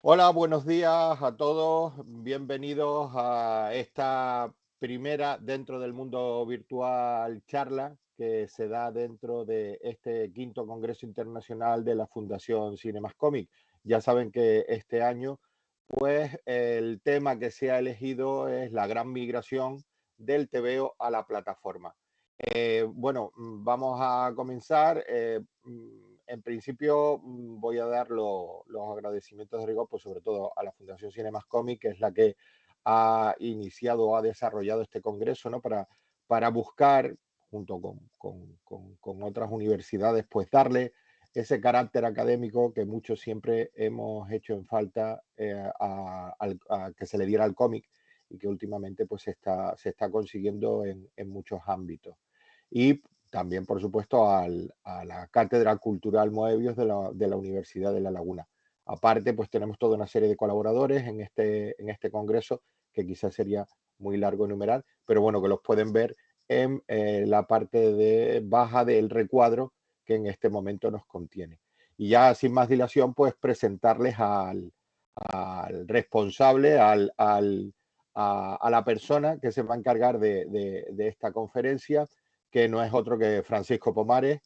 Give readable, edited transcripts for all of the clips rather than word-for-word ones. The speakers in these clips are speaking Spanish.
Hola, buenos días a todos. Bienvenidos a esta primera dentro del mundo virtual charla que se da dentro de este quinto Congreso Internacional de la Fundación Cinemascomic. Ya saben que este año, pues el tema que se ha elegido es la gran migración del TVO a la plataforma. Vamos a comenzar. En principio, voy a dar los agradecimientos de rigor, pues sobre todo a la Fundación Cinemascomic, que es la que ha iniciado o ha desarrollado este congreso, ¿no? Para buscar, junto con otras universidades, pues darle ese carácter académico que muchos siempre hemos hecho en falta a que se le diera al cómic y que últimamente pues se está consiguiendo en muchos ámbitos. Y también, por supuesto, a la Cátedra Cultural Moebius de la Universidad de La Laguna. Aparte, pues tenemos toda una serie de colaboradores en este congreso que quizás sería muy largo enumerar, pero bueno, que los pueden ver en la parte de baja del recuadro que en este momento nos contiene. Y ya sin más dilación, pues presentarles al responsable, a la persona que se va a encargar de esta conferencia, que no es otro que Francisco Pomares,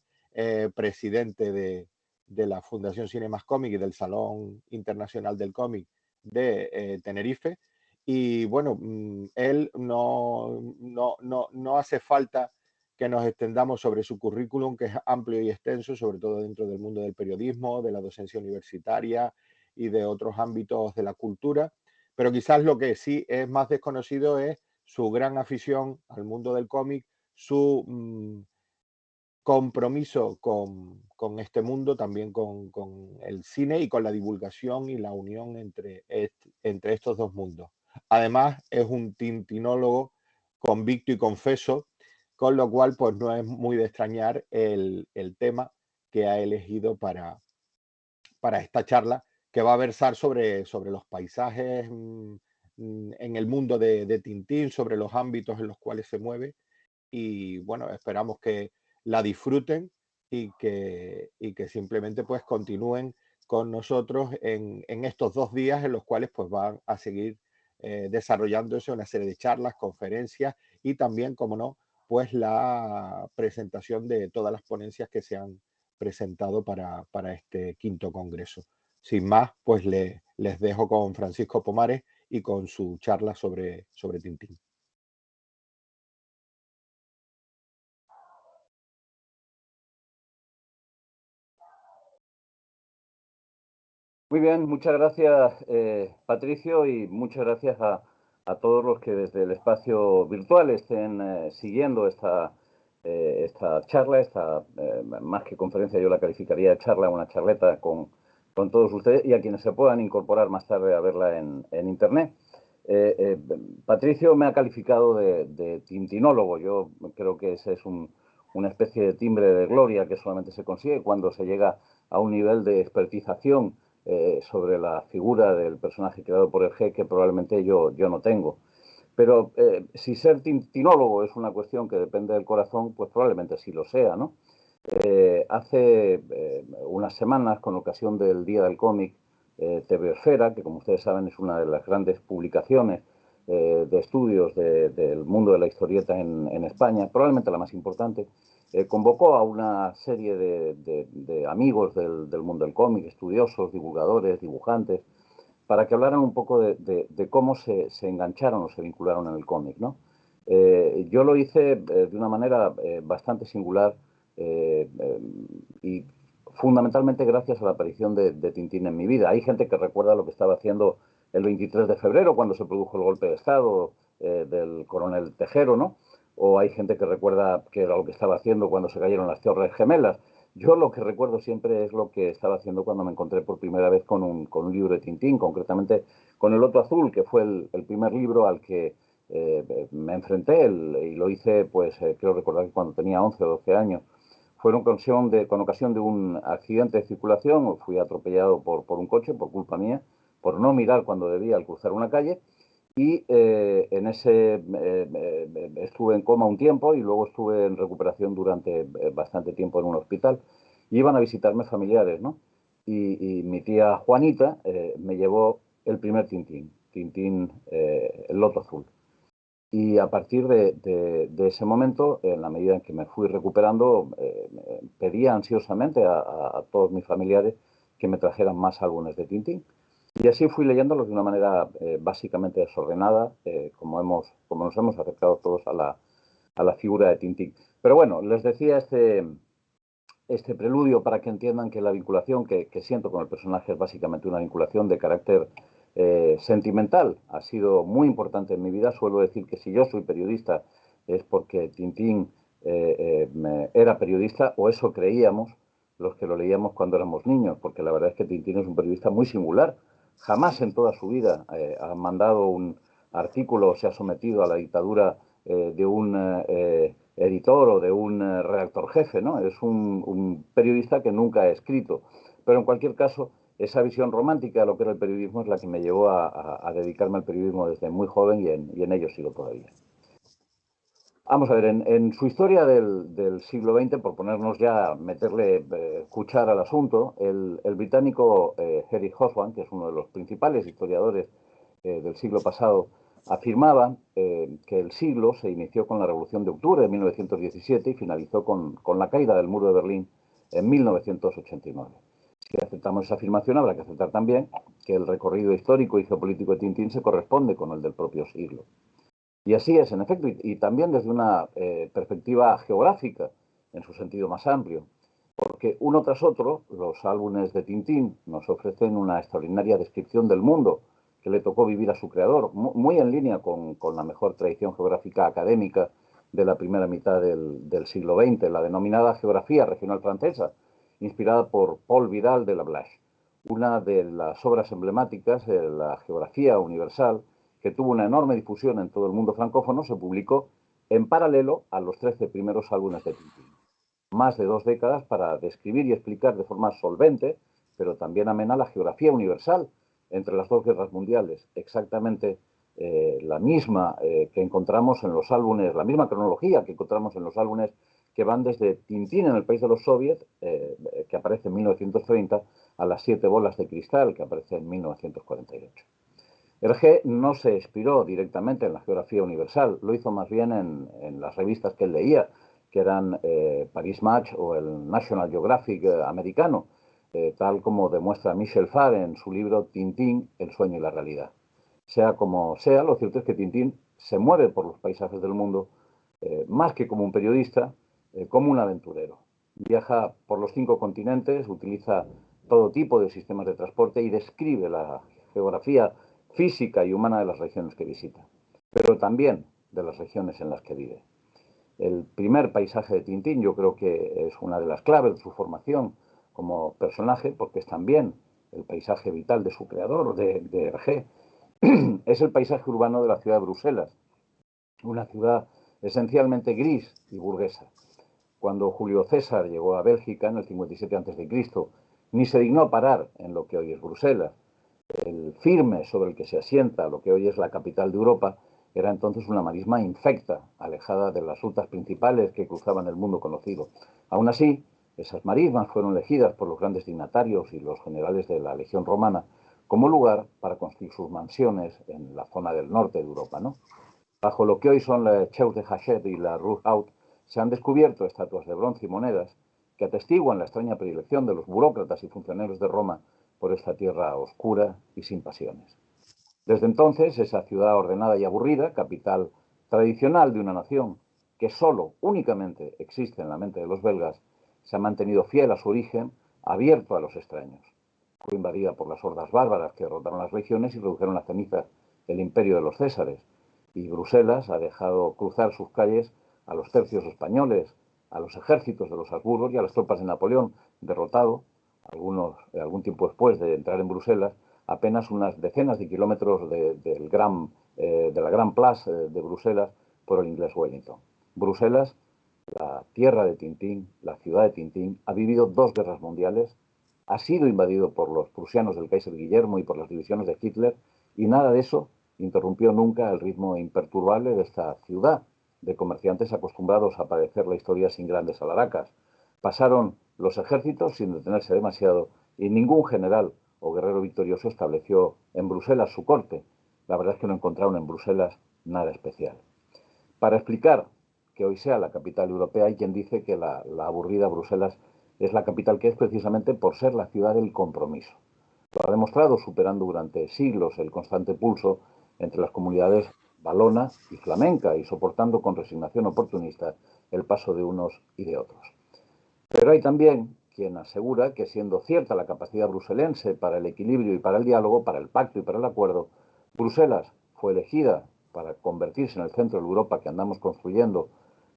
presidente de la Fundación Cinemascomic y del Salón Internacional del Cómic de Tenerife. Y bueno, él no hace falta que nos extendamos sobre su currículum, que es amplio y extenso, sobre todo dentro del mundo del periodismo, de la docencia universitaria y de otros ámbitos de la cultura. Pero quizás lo que sí es más desconocido es su gran afición al mundo del cómic, su compromiso con este mundo, también con el cine y con la divulgación y la unión entre estos dos mundos. Además, es un tintinólogo convicto y confeso, con lo cual pues no es muy de extrañar el tema que ha elegido para esta charla, que va a versar sobre los paisajes en el mundo de Tintín, sobre los ámbitos en los cuales se mueve. Y bueno, esperamos que la disfruten y que simplemente pues continúen con nosotros en estos 2 días en los cuales pues van a seguir desarrollándose una serie de charlas, conferencias y también, como no, pues la presentación de todas las ponencias que se han presentado para este quinto congreso. Sin más, pues les dejo con Francisco Pomares y con su charla sobre Tintín. Muy bien, muchas gracias Patricio, y muchas gracias a todos los que desde el espacio virtual estén siguiendo esta charla, más que conferencia yo la calificaría de charla, una charleta con todos ustedes, y a quienes se puedan incorporar más tarde a verla en internet. Eh, eh, Patricio me ha calificado de tintinólogo. Yo creo que ese es una especie de timbre de gloria que solamente se consigue cuando se llega a un nivel de expertización sobre la figura del personaje creado por el G que probablemente yo no tengo. Pero si ser tintinólogo es una cuestión que depende del corazón, pues probablemente sí lo sea, ¿no? Hace unas semanas, con ocasión del Día del Cómic, TVOsfera, que como ustedes saben es una de las grandes publicaciones de estudios del mundo de la historieta en España, probablemente la más importante, convocó a una serie de amigos del mundo del cómic, estudiosos, divulgadores, dibujantes, para que hablaran un poco de cómo se engancharon o se vincularon en el cómic, ¿no? Yo lo hice de una manera bastante singular y fundamentalmente gracias a la aparición de Tintín en mi vida. Hay gente que recuerda lo que estaba haciendo el 23 de febrero, cuando se produjo el golpe de Estado del coronel Tejero, ¿no? O hay gente que recuerda que era lo que estaba haciendo cuando se cayeron las Torres Gemelas. Yo lo que recuerdo siempre es lo que estaba haciendo cuando me encontré por primera vez con un libro de Tintín, concretamente con El Loto Azul, que fue el primer libro al que me enfrenté, y lo hice, pues creo recordar que cuando tenía 11 o 12 años. Fue con ocasión de un accidente de circulación. Fui atropellado por un coche por culpa mía, por no mirar cuando debía al cruzar una calle, y en ese estuve en coma un tiempo y luego estuve en recuperación durante bastante tiempo en un hospital. Y iban a visitarme familiares, ¿no? y mi tía Juanita me llevó el primer Tintín, el Loto Azul. Y a partir de ese momento, en la medida en que me fui recuperando, pedía ansiosamente a todos mis familiares que me trajeran más álbumes de Tintín. Y así fui leyéndolos de una manera básicamente desordenada, como nos hemos acercado todos a la figura de Tintín. Pero bueno, les decía este preludio para que entiendan que la vinculación que siento con el personaje es básicamente una vinculación de carácter sentimental. Ha sido muy importante en mi vida. Suelo decir que si yo soy periodista es porque Tintín era periodista, o eso creíamos los que lo leíamos cuando éramos niños, porque la verdad es que Tintín es un periodista muy singular. Jamás en toda su vida ha mandado un artículo o se ha sometido a la dictadura de un editor o de un redactor jefe, ¿no? Es un periodista que nunca ha escrito. Pero en cualquier caso, esa visión romántica de lo que era el periodismo es la que me llevó a dedicarme al periodismo desde muy joven y en ello sigo todavía. Vamos a ver, en su historia del siglo XX, por ponernos ya, meterle cuchara al asunto, el británico Eric Hobsbawm, que es uno de los principales historiadores del siglo pasado, afirmaba que el siglo se inició con la Revolución de Octubre de 1917 y finalizó con la caída del muro de Berlín en 1989. Si aceptamos esa afirmación, habrá que aceptar también que el recorrido histórico y geopolítico de Tintín se corresponde con el del propio siglo. Y así es, en efecto, y también desde una perspectiva geográfica, en su sentido más amplio, porque uno tras otro, los álbumes de Tintín nos ofrecen una extraordinaria descripción del mundo que le tocó vivir a su creador, muy en línea con la mejor tradición geográfica académica de la primera mitad del siglo XX, la denominada geografía regional francesa, inspirada por Paul Vidal de Lablache, una de las obras emblemáticas de la geografía universal que tuvo una enorme difusión en todo el mundo francófono, se publicó en paralelo a los 13 primeros álbumes de Tintín. Más de 2 décadas para describir y explicar de forma solvente, pero también amena, la geografía universal entre las dos guerras mundiales, exactamente la misma que encontramos en los álbumes, la misma cronología que encontramos en los álbumes que van desde Tintín en el país de los soviets, que aparece en 1930, a las 7 bolas de cristal, que aparece en 1948. Hergé no se inspiró directamente en la geografía universal, lo hizo más bien en las revistas que él leía, que eran Paris Match o el National Geographic americano, tal como demuestra Michel Farr en su libro Tintín, el sueño y la realidad. Sea como sea, lo cierto es que Tintín se mueve por los paisajes del mundo más que como un periodista, como un aventurero. Viaja por los 5 continentes, utiliza todo tipo de sistemas de transporte y describe la geografía física y humana de las regiones que visita, pero también de las regiones en las que vive. El primer paisaje de Tintín yo creo que es una de las claves de su formación como personaje, porque es también el paisaje vital de su creador, de Hergé. Es el paisaje urbano de la ciudad de Bruselas, una ciudad esencialmente gris y burguesa. Cuando Julio César llegó a Bélgica en el 57 a.C., ni se dignó parar en lo que hoy es Bruselas. El firme sobre el que se asienta lo que hoy es la capital de Europa era entonces una marisma infecta, alejada de las rutas principales que cruzaban el mundo conocido. Aún así, esas marismas fueron elegidas por los grandes dignatarios y los generales de la Legión Romana como lugar para construir sus mansiones en la zona del norte de Europa, ¿no? Bajo lo que hoy son la Cheus de Hachet y la Rue Haute, se han descubierto estatuas de bronce y monedas que atestiguan la extraña predilección de los burócratas y funcionarios de Roma por esta tierra oscura y sin pasiones. Desde entonces, esa ciudad ordenada y aburrida, capital tradicional de una nación que solo, únicamente existe en la mente de los belgas, se ha mantenido fiel a su origen, abierto a los extraños. Fue invadida por las hordas bárbaras que derrotaron las legiones y redujeron a cenizas el imperio de los Césares. Y Bruselas ha dejado cruzar sus calles a los tercios españoles, a los ejércitos de los Habsburgos y a las tropas de Napoleón, derrotado, algún tiempo después de entrar en Bruselas, apenas unas decenas de kilómetros de la Gran Place de Bruselas por el inglés Wellington. Bruselas, la tierra de Tintín, la ciudad de Tintín, ha vivido 2 guerras mundiales, ha sido invadido por los prusianos del Kaiser Guillermo y por las divisiones de Hitler, y nada de eso interrumpió nunca el ritmo imperturbable de esta ciudad, de comerciantes acostumbrados a padecer la historia sin grandes alaracas. Pasaron los ejércitos sin detenerse demasiado y ningún general o guerrero victorioso estableció en Bruselas su corte. La verdad es que no encontraron en Bruselas nada especial. Para explicar que hoy sea la capital europea, hay quien dice que la aburrida Bruselas es la capital que es precisamente por ser la ciudad del compromiso. Lo ha demostrado superando durante siglos el constante pulso entre las comunidades valona y flamenca y soportando con resignación oportunista el paso de unos y de otros. Pero hay también quien asegura que, siendo cierta la capacidad bruselense para el equilibrio y para el diálogo, para el pacto y para el acuerdo, Bruselas fue elegida para convertirse en el centro de Europa que andamos construyendo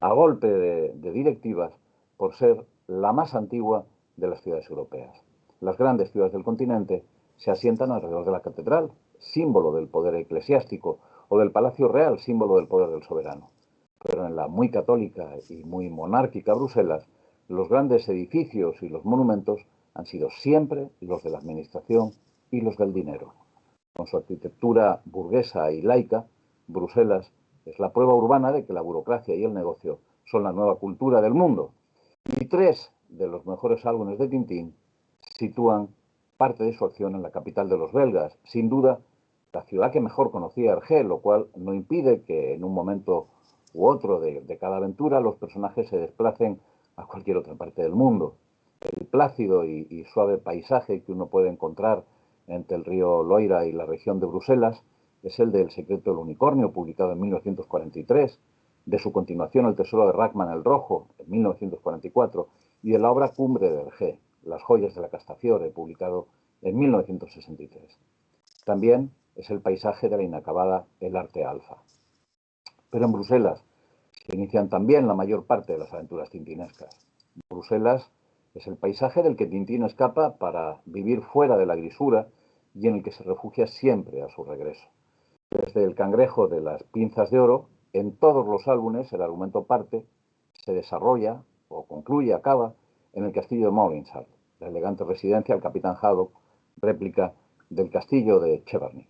a golpe de directivas por ser la más antigua de las ciudades europeas. Las grandes ciudades del continente se asientan alrededor de la catedral, símbolo del poder eclesiástico, o del Palacio Real, símbolo del poder del soberano. Pero en la muy católica y muy monárquica Bruselas, los grandes edificios y los monumentos han sido siempre los de la administración y los del dinero. Con su arquitectura burguesa y laica, Bruselas es la prueba urbana de que la burocracia y el negocio son la nueva cultura del mundo. Y tres de los mejores álbumes de Tintín sitúan parte de su acción en la capital de los belgas, sin duda la ciudad que mejor conocía Hergé, lo cual no impide que en un momento u otro de cada aventura los personajes se desplacen a cualquier otra parte del mundo. El plácido y suave paisaje que uno puede encontrar entre el río Loira y la región de Bruselas es el de El secreto del unicornio, publicado en 1943, de su continuación El tesoro de Rachman el Rojo, en 1944, y de la obra cumbre de Hergé, Las joyas de la Castafiore, publicado en 1963. También es el paisaje de la inacabada El arte alfa. Pero en Bruselas se inician también la mayor parte de las aventuras tintinescas. Bruselas es el paisaje del que Tintín escapa para vivir fuera de la grisura y en el que se refugia siempre a su regreso. Desde El cangrejo de las pinzas de oro, en todos los álbumes el argumento parte, se desarrolla o concluye, acaba, en el castillo de Moulinsart, la elegante residencia del capitán Haddock, réplica del castillo de Cheverny.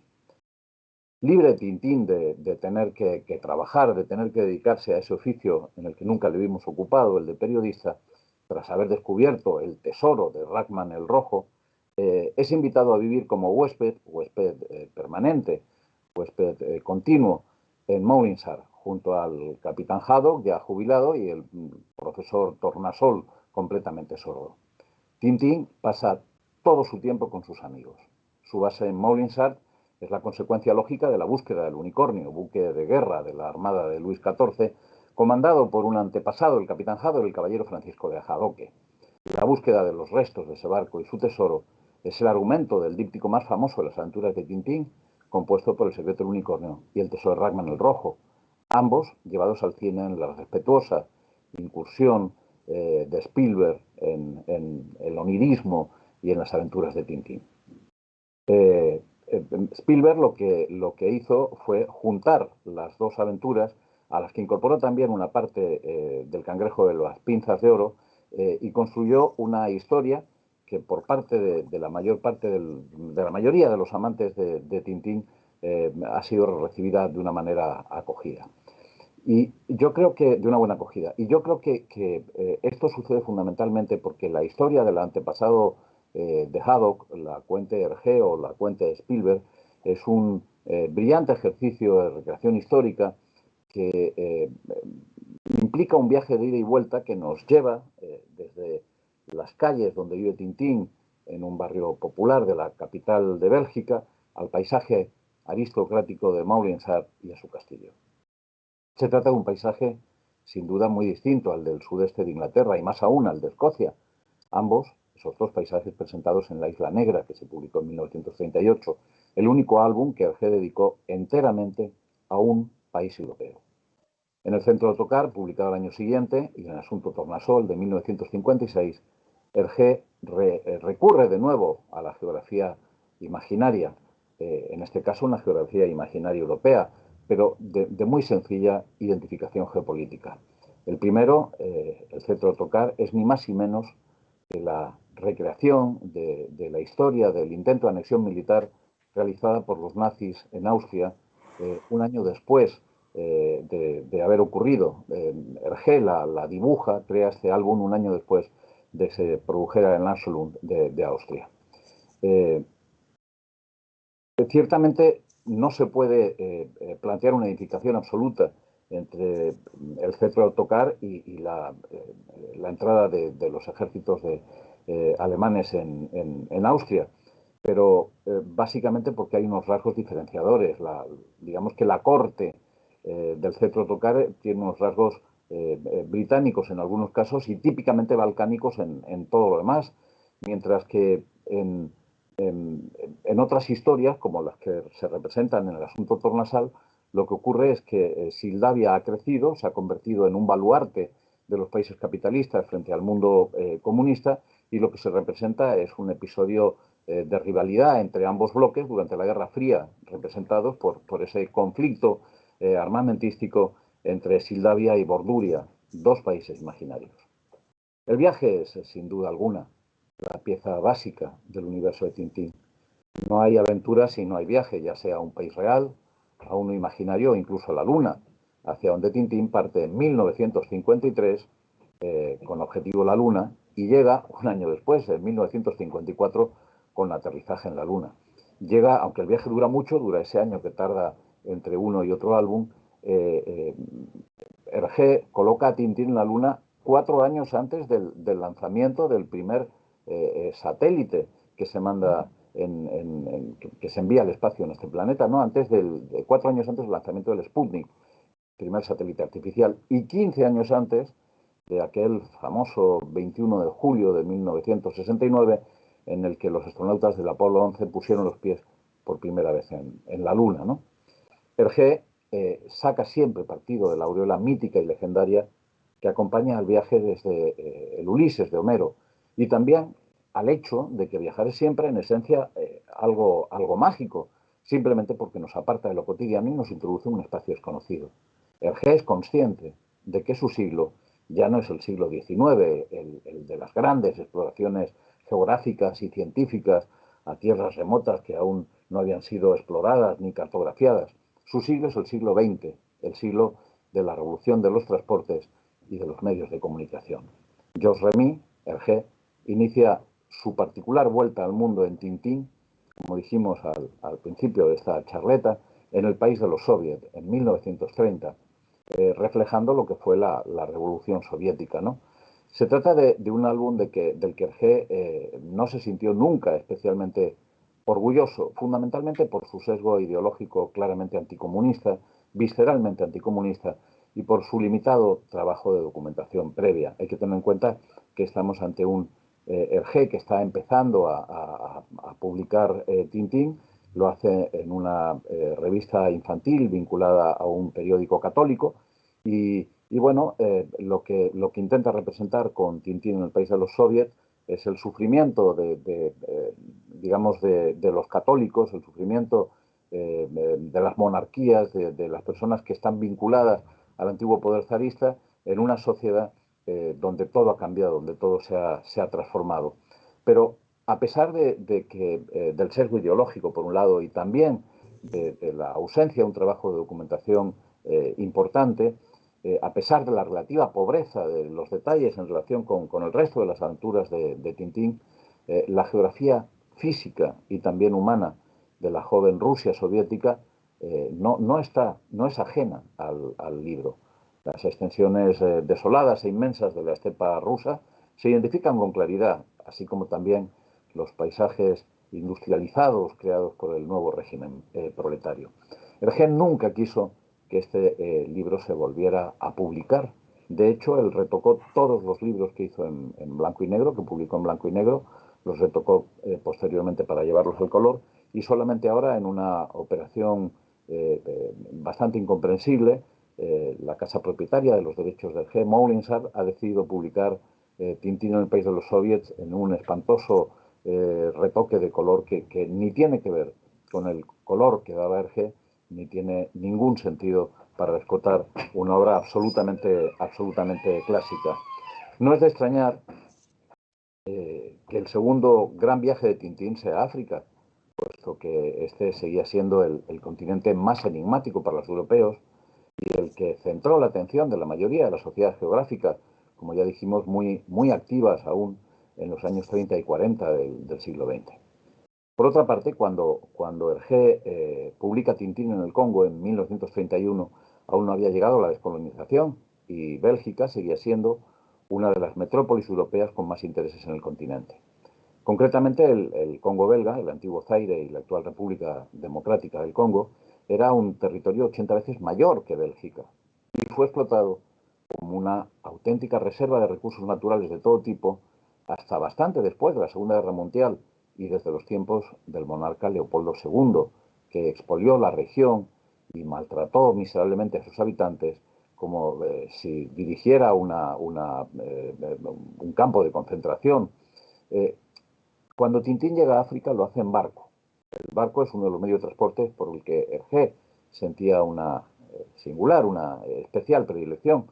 Libre Tintín de tener que trabajar, de tener que dedicarse a ese oficio en el que nunca le vimos ocupado, el de periodista, tras haber descubierto el tesoro de Rachman el Rojo, es invitado a vivir como huésped permanente, huésped continuo, en Moulinsart, junto al capitán Haddock, ya jubilado, y el profesor Tornasol, completamente sordo. Tintín pasa todo su tiempo con sus amigos. Su base en Moulinsart es la consecuencia lógica de la búsqueda del unicornio, buque de guerra de la armada de Luis XIV, comandado por un antepasado, el capitán Haddock, el caballero Francisco de Ajadoque. La búsqueda de los restos de ese barco y su tesoro es el argumento del díptico más famoso de las aventuras de Tintín, compuesto por El secreto del unicornio y El tesoro de Rachman el Rojo, ambos llevados al cine en la respetuosa incursión de Spielberg en el onirismo y en las aventuras de Tintín. Spielberg lo que hizo fue juntar las dos aventuras, a las que incorporó también una parte del cangrejo de las pinzas de oro, y construyó una historia que por parte de la mayor parte de la mayoría de los amantes de Tintín ha sido recibida de una manera acogida. Y yo creo que, de una buena acogida. Y yo creo que esto sucede fundamentalmente porque la historia del antepasado de Haddock, la cuente Hergé o la cuente Spielberg, es un brillante ejercicio de recreación histórica que implica un viaje de ida y vuelta que nos lleva desde las calles donde vive Tintín, en un barrio popular de la capital de Bélgica, al paisaje aristocrático de Moulinsart y a su castillo. Se trata de un paisaje sin duda muy distinto al del sudeste de Inglaterra y más aún al de Escocia. Ambos, esos dos paisajes presentados en La Isla Negra, que se publicó en 1938, el único álbum que Hergé dedicó enteramente a un país europeo. En El centro de tocar, publicado al año siguiente, y en El asunto Tornasol, de 1956, Hergé recurre de nuevo a la geografía imaginaria, en este caso una geografía imaginaria europea, pero de muy sencilla identificación geopolítica. El primero, El centro de tocar, es ni más ni menos que la recreación de la historia del intento de anexión militar realizada por los nazis en Austria un año después de haber ocurrido. Hergé la dibuja, crea este álbum un año después de que se produjera el Anschluss de Austria. Ciertamente no se puede plantear una identificación absoluta entre el cetro de Ottokar y la entrada de los ejércitos alemanes en Austria, pero básicamente porque hay unos rasgos diferenciadores. Digamos que la corte del cetro de Ottokar tiene unos rasgos británicos en algunos casos y típicamente balcánicos en todo lo demás, mientras que en otras historias, como las que se representan en el asunto tornasal, lo que ocurre es que Moldavia ha crecido, se ha convertido en un baluarte de los países capitalistas frente al mundo comunista, y lo que se representa es un episodio de rivalidad entre ambos bloques durante la Guerra Fría, representados por ese conflicto armamentístico entre Moldavia y Borduria, dos países imaginarios. El viaje es, sin duda alguna, la pieza básica del universo de Tintín. No hay aventura si no hay viaje, ya sea a un país real, a uno imaginario o incluso a la Luna, hacia donde Tintín parte en 1953 con objetivo la Luna y llega un año después, en 1954, con aterrizaje en la Luna. Llega, aunque el viaje dura mucho, dura ese año que tarda entre uno y otro álbum, Hergé coloca a Tintín en la Luna 4 años antes del lanzamiento del primer satélite que se manda que se envía al espacio en este planeta, ¿no? 4 años antes del lanzamiento del Sputnik, primer satélite artificial, y 15 años antes de aquel famoso 21 de julio de 1969, en el que los astronautas del Apolo 11 pusieron los pies por primera vez en la Luna, ¿no? Hergé saca siempre partido de la aureola mítica y legendaria que acompaña al viaje desde el Ulises de Homero, y también al hecho de que viajar es siempre, en esencia, algo mágico, simplemente porque nos aparta de lo cotidiano y nos introduce en un espacio desconocido. Hergé es consciente de que su siglo ya no es el siglo XIX, el de las grandes exploraciones geográficas y científicas a tierras remotas que aún no habían sido exploradas ni cartografiadas. Su siglo es el siglo XX, el siglo de la revolución de los transportes y de los medios de comunicación. Georges Remy, Hergé, inicia su particular vuelta al mundo en Tintín, como dijimos al principio de esta charleta, en el país de los soviets, en 1930, reflejando lo que fue la revolución soviética, ¿no? Se trata de un álbum del que Hergé no se sintió nunca especialmente orgulloso, fundamentalmente por su sesgo ideológico claramente anticomunista, visceralmente anticomunista, y por su limitado trabajo de documentación previa. Hay que tener en cuenta que estamos ante un Hergé que está empezando a publicar Tintín, lo hace en una revista infantil vinculada a un periódico católico, y bueno, lo que intenta representar con Tintín en el país de los soviets es el sufrimiento digamos, de los católicos, el sufrimiento de las monarquías, de las personas que están vinculadas al antiguo poder zarista, en una sociedad donde todo ha cambiado, donde todo se ha transformado. Pero a pesar del sesgo ideológico, por un lado, y también de la ausencia de un trabajo de documentación importante, a pesar de la relativa pobreza de los detalles en relación con el resto de las aventuras de Tintín, la geografía física y también humana de la joven Rusia soviética no es ajena al libro. Las extensiones desoladas e inmensas de la estepa rusa se identifican con claridad, así como también los paisajes industrializados creados por el nuevo régimen proletario. Hergé nunca quiso que este libro se volviera a publicar. De hecho, él retocó todos los libros que hizo en blanco y negro, que publicó en blanco y negro, los retocó posteriormente para llevarlos al color, y solamente ahora, en una operación bastante incomprensible, la casa propietaria de los derechos de Hergé, Moulinsart, ha decidido publicar Tintín en el país de los soviets en un espantoso retoque de color que ni tiene que ver con el color que daba Hergé, ni tiene ningún sentido para rescatar una obra absolutamente clásica. No es de extrañar que el segundo gran viaje de Tintín sea África, puesto que este seguía siendo el continente más enigmático para los europeos y el que centró la atención de la mayoría de las sociedades geográficas, como ya dijimos, muy activas aún en los años 30 y 40 del siglo XX. Por otra parte, cuando Hergé publica Tintín en el Congo en 1931, aún no había llegado la descolonización y Bélgica seguía siendo una de las metrópolis europeas con más intereses en el continente. Concretamente, el Congo belga, el antiguo Zaire y la actual República Democrática del Congo, era un territorio 80 veces mayor que Bélgica y fue explotado como una auténtica reserva de recursos naturales de todo tipo hasta bastante después de la Segunda Guerra Mundial y desde los tiempos del monarca Leopoldo II, que expolió la región y maltrató miserablemente a sus habitantes como si dirigiera un campo de concentración. Eh, Cuando Tintín llega a África lo hace en barco. El barco es uno de los medios de transporte por el que Hergé sentía una singular, una especial predilección,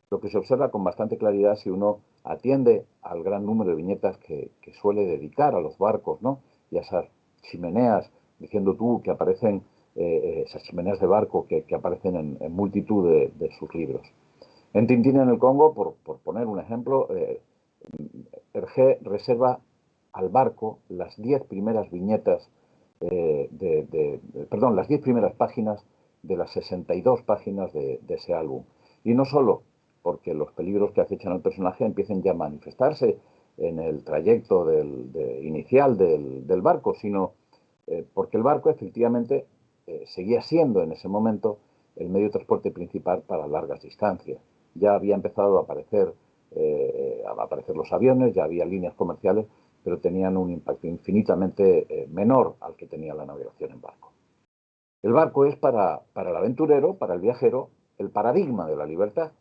lo que se observa con bastante claridad si uno atiende al gran número de viñetas que suele dedicar a los barcos, ¿no? Y a esas chimeneas, diciendo tú, que aparecen, esas chimeneas de barco que aparecen en multitud de sus libros. En Tintín en el Congo, por poner un ejemplo, Hergé reserva al barco las 10 primeras viñetas, perdón, las 10 primeras páginas de las 62 páginas de ese álbum. Y no solo porque los peligros que acechan al personaje empiecen ya a manifestarse en el trayecto inicial del barco, sino porque el barco efectivamente seguía siendo en ese momento el medio de transporte principal para largas distancias. Ya había empezado a aparecer los aviones, ya había líneas comerciales, pero tenían un impacto infinitamente menor al que tenía la navegación en barco. El barco es para el aventurero, para el viajero, el paradigma de la libertad.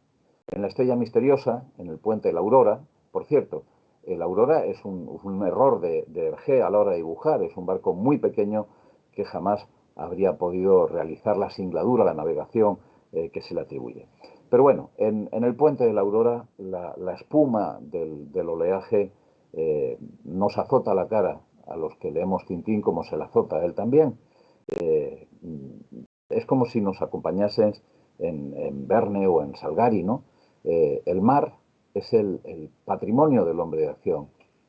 En La Estrella Misteriosa, en el puente de la Aurora, por cierto, el Aurora es un error de Hergé a la hora de dibujar, es un barco muy pequeño que jamás habría podido realizar la singladura, la navegación que se le atribuye. Pero bueno, en el puente de la Aurora, la espuma del oleaje nos azota la cara a los que leemos Tintín como se la azota a él también. Eh, es como si nos acompañasen en Verne o en Salgari, ¿no? El mar es el patrimonio del hombre de acción,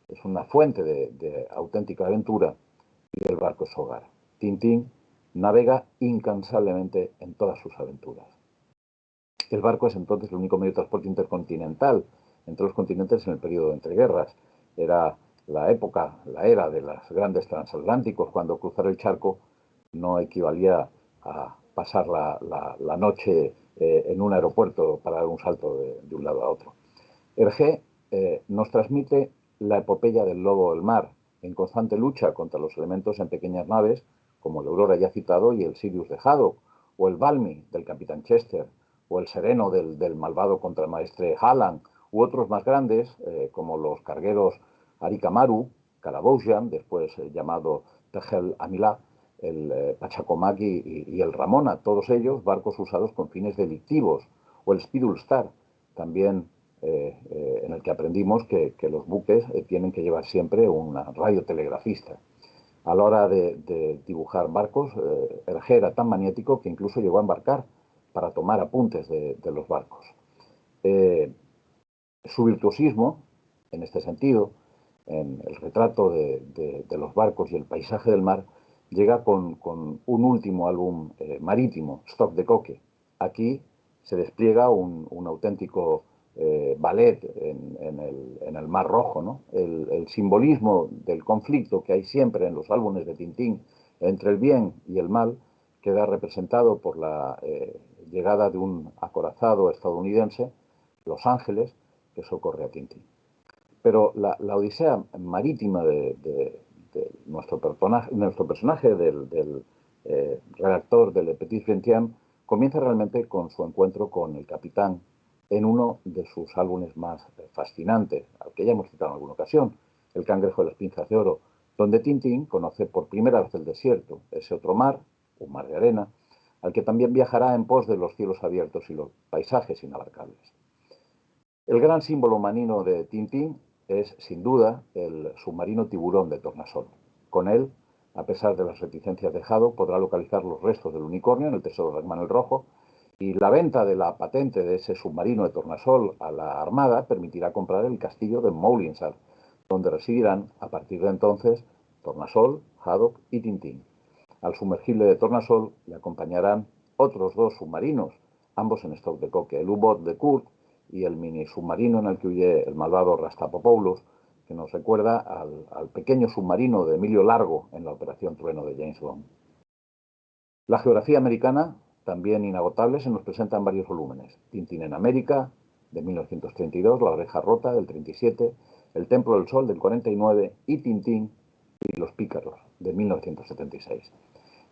es una fuente de auténtica aventura y el barco es su hogar. Tintín navega incansablemente en todas sus aventuras. El barco es entonces el único medio de transporte intercontinental entre los continentes en el periodo de entreguerras. Era la época, la era de los grandes transatlánticos, cuando cruzar el charco no equivalía a pasar la noche en un aeropuerto para dar un salto de un lado a otro. Hergé nos transmite la epopeya del lobo del mar, en constante lucha contra los elementos en pequeñas naves, como el Aurora ya citado y el Sirius de Haddock, o el Valmy del capitán Chester, o el Sereno del malvado contramaestre Halland, u otros más grandes, como los cargueros Arikamaru, Calaboujian, después llamado Tegel Amilá, el Pachacomaki y el Ramona, todos ellos barcos usados con fines delictivos, o el Speedul Star, también en el que aprendimos que los buques tienen que llevar siempre un radiotelegrafista. A la hora de dibujar barcos, Hergé era tan maniático que incluso llegó a embarcar para tomar apuntes de los barcos. Su virtuosismo, en este sentido, en el retrato de los barcos y el paisaje del mar, llega con un último álbum marítimo, Stock de Coque. Aquí se despliega un auténtico ballet en el Mar Rojo, ¿no? El simbolismo del conflicto que hay siempre en los álbumes de Tintín entre el bien y el mal queda representado por la llegada de un acorazado estadounidense, Los Ángeles, que socorre a Tintín. Pero la odisea marítima de nuestro personaje, del redactor del Le Petit Vingtième, comienza realmente con su encuentro con el capitán en uno de sus álbumes más fascinantes, al que ya hemos citado en alguna ocasión, El cangrejo de las pinzas de oro, donde Tintín conoce por primera vez el desierto, ese otro mar, un mar de arena, al que también viajará en pos de los cielos abiertos y los paisajes inabarcables. El gran símbolo marino de Tintín es, sin duda, el submarino tiburón de Tornasol. Con él, a pesar de las reticencias de Haddock, podrá localizar los restos del unicornio en el tesoro de Hermano el Rojo, y la venta de la patente de ese submarino de Tornasol a la Armada permitirá comprar el castillo de Moulinsart, donde residirán a partir de entonces Tornasol, Haddock y Tintín. Al sumergible de Tornasol le acompañarán otros dos submarinos, ambos en stock de coque, el U-Boat de Kurt y el mini submarino en el que huye el malvado Rastapopoulos, que nos recuerda al pequeño submarino de Emilio Largo en la Operación Trueno de James Bond. La geografía americana, también inagotable, se nos presenta en varios volúmenes. Tintín en América, de 1932, La oreja rota, del 37, El templo del sol, del 49, y Tintín y los pícaros, de 1976.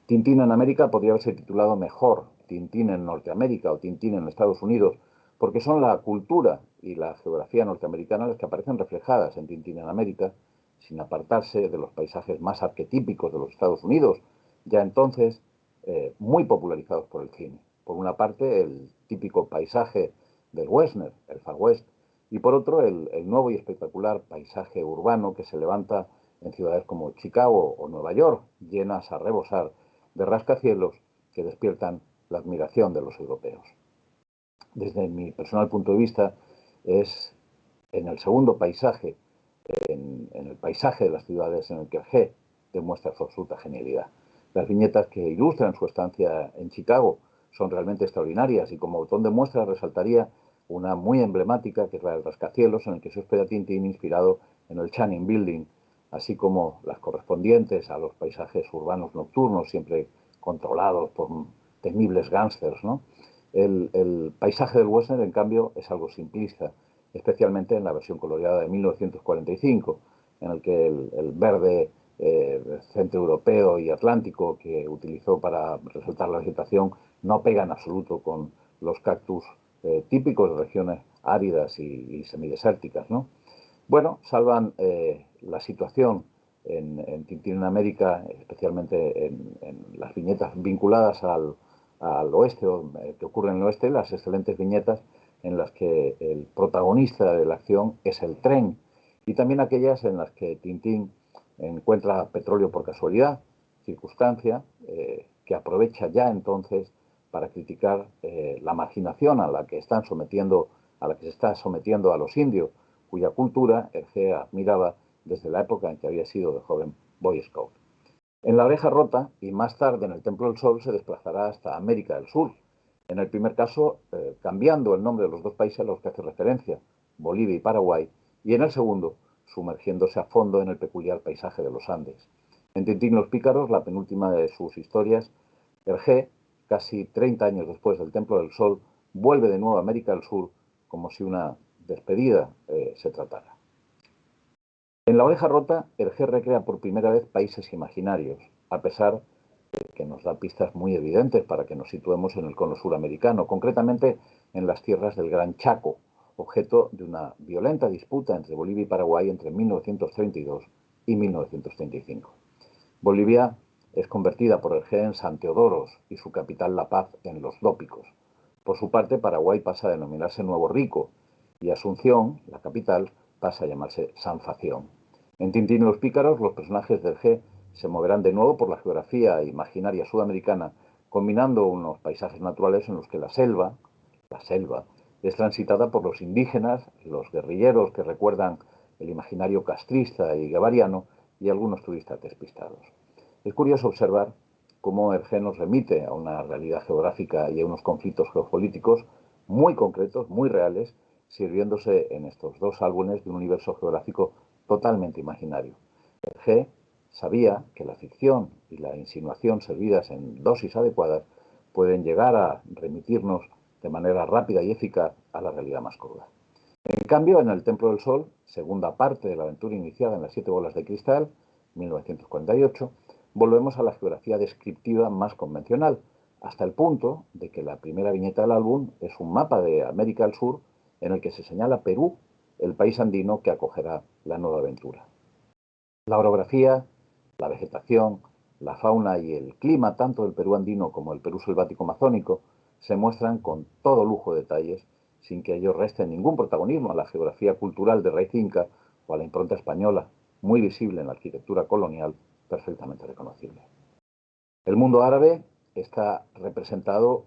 Tintín en América podría haberse titulado mejor Tintín en Norteamérica o Tintín en Estados Unidos, porque son la cultura y la geografía norteamericana las que aparecen reflejadas en Tintín en América, sin apartarse de los paisajes más arquetípicos de los Estados Unidos, ya entonces muy popularizados por el cine. Por una parte, el típico paisaje del Western, el Far West, y por otro, el nuevo y espectacular paisaje urbano que se levanta en ciudades como Chicago o Nueva York, llenas a rebosar de rascacielos que despiertan la admiración de los europeos. Desde mi personal punto de vista, es en el segundo paisaje, en el paisaje de las ciudades en el que G demuestra su absoluta genialidad. Las viñetas que ilustran su estancia en Chicago son realmente extraordinarias y como botón de muestra resaltaría una muy emblemática que es la del rascacielos en el que se hospeda Tintín inspirado en el Channing Building, así como las correspondientes a los paisajes urbanos nocturnos siempre controlados por temibles gángsters, ¿no? El paisaje del western, en cambio, es algo simplista, especialmente en la versión coloreada de 1945, en el que el verde centroeuropeo y atlántico que utilizó para resaltar la vegetación no pega en absoluto con los cactus típicos de regiones áridas y semidesérticas, ¿no? Bueno, salvan la situación en Tintín en América, especialmente en las viñetas vinculadas al oeste, que ocurren en el oeste, las excelentes viñetas en las que el protagonista de la acción es el tren, y también aquellas en las que Tintín encuentra petróleo por casualidad, circunstancia que aprovecha ya entonces para criticar la marginación a la que están sometiendo, a la que se está sometiendo a los indios, cuya cultura Hergé admiraba desde la época en que había sido de joven Boy Scout. En La oreja rota y más tarde en El templo del sol se desplazará hasta América del Sur. En el primer caso, cambiando el nombre de los dos países a los que hace referencia, Bolivia y Paraguay, y en el segundo, sumergiéndose a fondo en el peculiar paisaje de los Andes. En Tintín los pícaros, la penúltima de sus historias, Hergé, casi 30 años después del Templo del Sol, vuelve de nuevo a América del Sur como si una despedida se tratara. En La oreja rota, Hergé recrea por primera vez países imaginarios, a pesar de que nos da pistas muy evidentes para que nos situemos en el cono suramericano, concretamente en las tierras del Gran Chaco, objeto de una violenta disputa entre Bolivia y Paraguay entre 1932 y 1935. Bolivia es convertida por Hergé en San Teodoros y su capital La Paz en Los Dópicos. Por su parte, Paraguay pasa a denominarse Nuevo Rico y Asunción, la capital, pasa a llamarse San Fación. En Tintín y los pícaros, los personajes de Hergé se moverán de nuevo por la geografía imaginaria sudamericana, combinando unos paisajes naturales en los que la selva, es transitada por los indígenas, los guerrilleros que recuerdan el imaginario castrista y guevariano y algunos turistas despistados. Es curioso observar cómo Hergé nos remite a una realidad geográfica y a unos conflictos geopolíticos muy concretos, muy reales, sirviéndose en estos dos álbumes de un universo geográfico totalmente imaginario. Hergé sabía que la ficción y la insinuación servidas en dosis adecuadas pueden llegar a remitirnos de manera rápida y eficaz a la realidad más cruda. En cambio, en El templo del sol, segunda parte de la aventura iniciada en Las siete bolas de cristal, 1948, volvemos a la geografía descriptiva más convencional, hasta el punto de que la primera viñeta del álbum es un mapa de América del Sur en el que se señala Perú, el país andino que acogerá la nueva aventura. La orografía, la vegetación, la fauna y el clima, tanto del Perú andino como del Perú selvático amazónico, se muestran con todo lujo de detalles, sin que ello reste ningún protagonismo a la geografía cultural de raíz inca o a la impronta española, muy visible en la arquitectura colonial, perfectamente reconocible. El mundo árabe está representado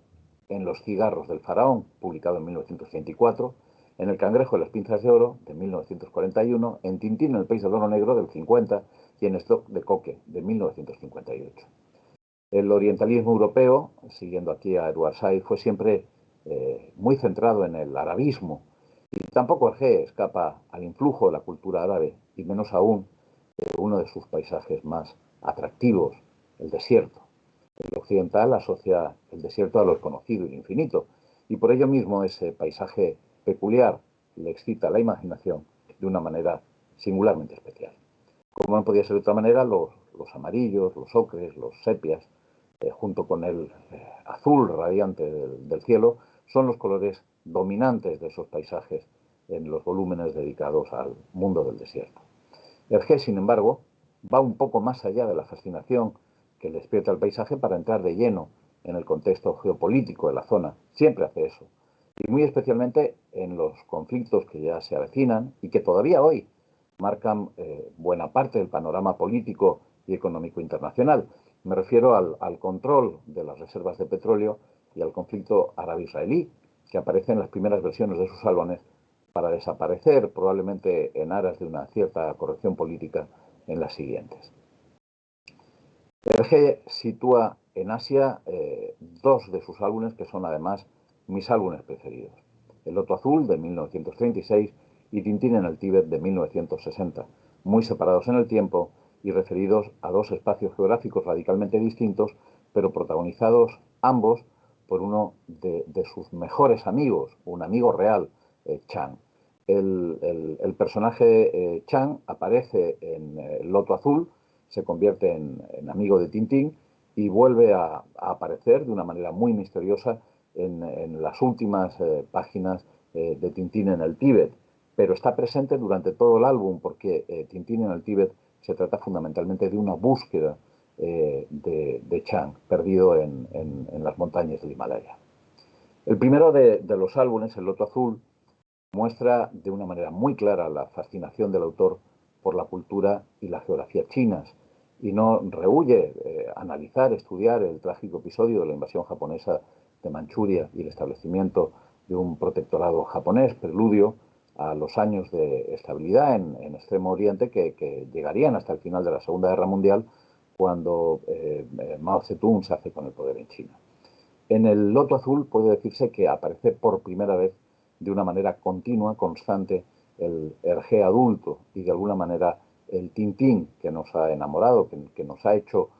en Los cigarros del faraón, publicado en 1934, en El cangrejo de las pinzas de oro, de 1941, en Tintín en el país del oro negro, del 50, y en Stock de Coque, de 1958. El orientalismo europeo, siguiendo aquí a Edward Said, fue siempre muy centrado en el arabismo, y tampoco Hergé escapa al influjo de la cultura árabe, y menos aún uno de sus paisajes más atractivos, el desierto. El occidental asocia el desierto a lo desconocido y lo infinito, y por ello mismo ese paisaje peculiar le excita la imaginación de una manera singularmente especial. Como no podía ser de otra manera, los amarillos, los ocres, los sepias, junto con el azul radiante del cielo, son los colores dominantes de esos paisajes en los volúmenes dedicados al mundo del desierto. Hergé, sin embargo, va un poco más allá de la fascinación que le despierta el paisaje para entrar de lleno en el contexto geopolítico de la zona. Siempre hace eso. Y muy especialmente en los conflictos que ya se avecinan y que todavía hoy marcan buena parte del panorama político y económico internacional. Me refiero al control de las reservas de petróleo y al conflicto árabe-israelí, que aparece en las primeras versiones de sus álbumes para desaparecer, probablemente en aras de una cierta corrección política, en las siguientes. Hergé sitúa en Asia dos de sus álbumes que son además mis álbumes preferidos. El Loto Azul, de 1936, y Tintín en el Tíbet, de 1960, muy separados en el tiempo y referidos a dos espacios geográficos radicalmente distintos, pero protagonizados ambos por uno de sus mejores amigos, un amigo real, Chang. El personaje Chang aparece en El Loto Azul, se convierte en amigo de Tintín y vuelve a aparecer de una manera muy misteriosa en las últimas páginas de Tintín en el Tíbet, pero está presente durante todo el álbum porque Tintín en el Tíbet se trata fundamentalmente de una búsqueda de Chang, perdido en las montañas del Himalaya. El primero de los álbumes, El Loto Azul, muestra de una manera muy clara la fascinación del autor por la cultura y la geografía chinas y no rehúye analizar, estudiar el trágico episodio de la invasión japonesa de Manchuria y el establecimiento de un protectorado japonés, preludio a los años de estabilidad en Extremo Oriente que llegarían hasta el final de la Segunda Guerra Mundial, cuando Mao Zedong se hace con el poder en China. En El Loto Azul puede decirse que aparece por primera vez de una manera continua, constante, el Hergé adulto y de alguna manera el Tintín que nos ha enamorado, que nos ha hecho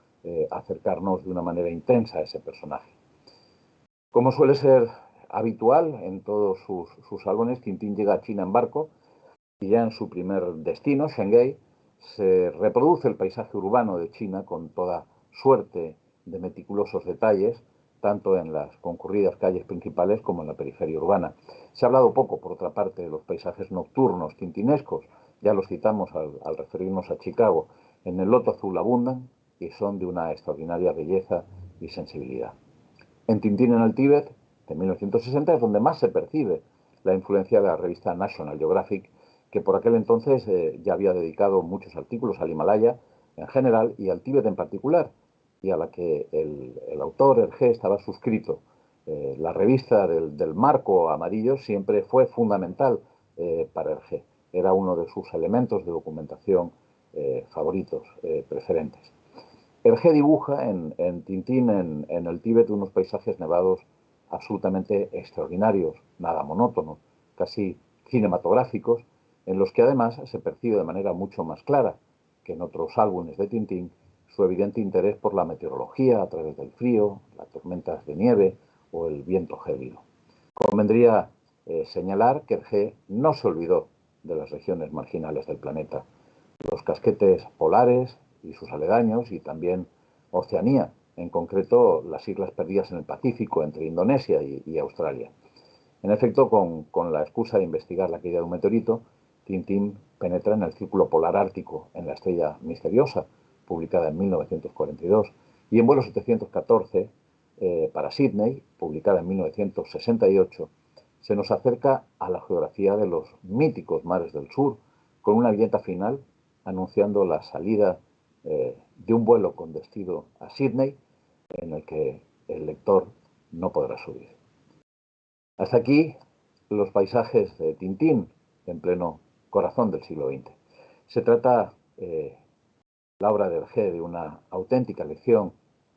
acercarnos de una manera intensa a ese personaje. Como suele ser habitual en todos sus álbumes, Tintín llega a China en barco y ya en su primer destino, Shanghái, se reproduce el paisaje urbano de China con toda suerte de meticulosos detalles, tanto en las concurridas calles principales como en la periferia urbana. Se ha hablado poco, por otra parte, de los paisajes nocturnos tintinescos, ya los citamos al referirnos a Chicago. En El Loto Azul abundan y son de una extraordinaria belleza y sensibilidad. En Tintín en el Tíbet, de 1960, es donde más se percibe la influencia de la revista National Geographic, que por aquel entonces ya había dedicado muchos artículos al Himalaya en general y al Tíbet en particular, y a la que el autor Hergé estaba suscrito. La revista del marco amarillo siempre fue fundamental para Hergé. Era uno de sus elementos de documentación favoritos, preferentes. Hergé dibuja en Tintín, en el Tíbet, unos paisajes nevados absolutamente extraordinarios, nada monótonos, casi cinematográficos, en los que además se percibe de manera mucho más clara que en otros álbumes de Tintín su evidente interés por la meteorología a través del frío, las tormentas de nieve o el viento gélido. Convendría señalar que Hergé no se olvidó de las regiones marginales del planeta, los casquetes polares y sus aledaños, y también Oceanía, en concreto las islas perdidas en el Pacífico entre Indonesia y Australia. En efecto, con la excusa de investigar la caída de un meteorito, Tintín penetra en el Círculo Polar Ártico, en La Estrella Misteriosa, publicada en 1942, y en Vuelo 714, para Sydney, publicada en 1968, se nos acerca a la geografía de los míticos mares del sur, con una viñeta final anunciando la salida de un vuelo con destino a Sydney, en el que el lector no podrá subir. Hasta aquí los paisajes de Tintín en pleno corazón del siglo XX. Se trata, la obra de Hergé, de una auténtica lección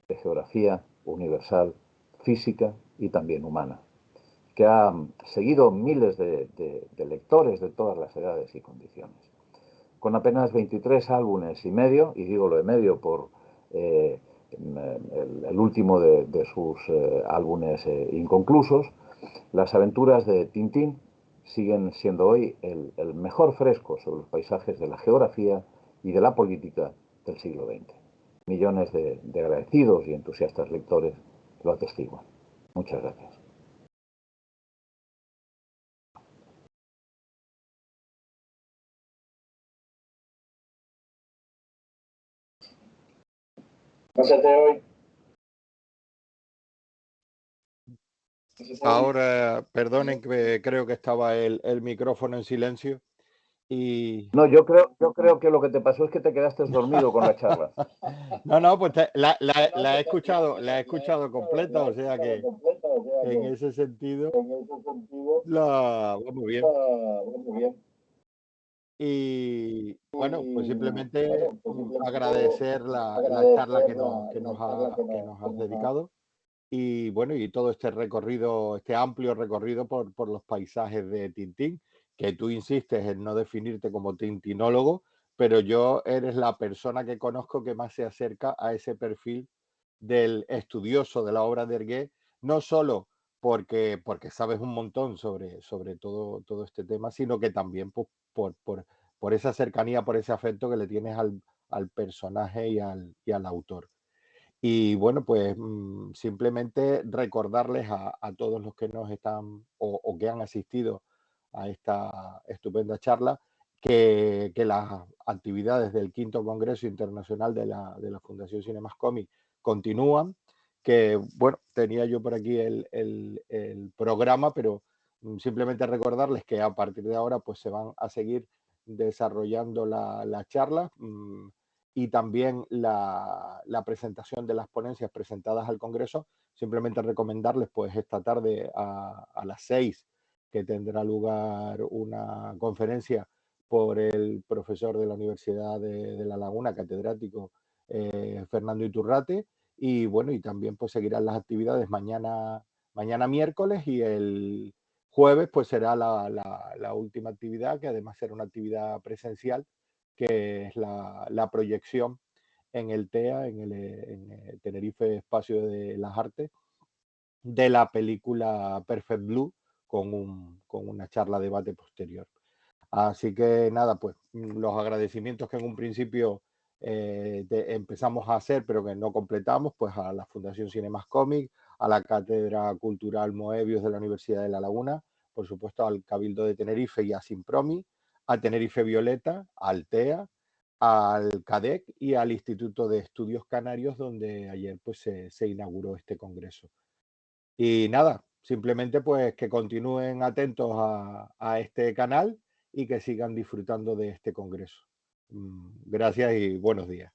de geografía universal, física y también humana, que ha seguido miles de lectores de todas las edades y condiciones. Con apenas 23 álbumes y medio, y digo lo de medio por el último de sus álbumes inconclusos, las aventuras de Tintín siguen siendo hoy el mejor fresco sobre los paisajes de la geografía y de la política del siglo XX. Millones de agradecidos y entusiastas lectores lo atestiguan. Muchas gracias. Pásate hoy. Ahora, perdonen que creo que estaba el micrófono en silencio y... No, yo creo que lo que te pasó es que te quedaste dormido con la charla. No, pues la he escuchado completa, o sea que en ese sentido la vamos bien. Y bueno, pues simplemente agradecer la charla que nos has dedicado. Y bueno, y todo este recorrido, este amplio recorrido por los paisajes de Tintín, que tú insistes en no definirte como tintinólogo, pero yo eres la persona que conozco que más se acerca a ese perfil del estudioso de la obra de Hergé, no solo porque sabes un montón sobre todo este tema, sino que también pues, por esa cercanía, por ese afecto que le tienes al personaje y al autor. Y bueno, pues simplemente recordarles a todos los que nos están o que han asistido a esta estupenda charla que las actividades del quinto Congreso Internacional de la Fundación Cinemascomic continúan, que bueno, tenía yo por aquí el programa, pero simplemente recordarles que a partir de ahora pues se van a seguir desarrollando la charla. Y también la presentación de las ponencias presentadas al Congreso, simplemente recomendarles pues esta tarde a las 6 que tendrá lugar una conferencia por el profesor de la Universidad de La Laguna, catedrático Fernando Iturrate, y bueno, y también pues seguirán las actividades mañana miércoles, y el jueves pues será la última actividad, que además será una actividad presencial, que es la proyección en el TEA, en el Tenerife Espacio de las Artes, de la película Perfect Blue, con una charla debate posterior. Así que nada, pues los agradecimientos que en un principio empezamos a hacer, pero que no completamos, pues a la Fundación Cinemascomic, a la Cátedra Cultural Moebius de la Universidad de La Laguna, por supuesto al Cabildo de Tenerife y a Simpromi, a Tenerife Violeta, al TEA, al CADEC y al Instituto de Estudios Canarios, donde ayer pues se inauguró este congreso. Y nada, simplemente pues que continúen atentos a este canal y que sigan disfrutando de este congreso. Gracias y buenos días.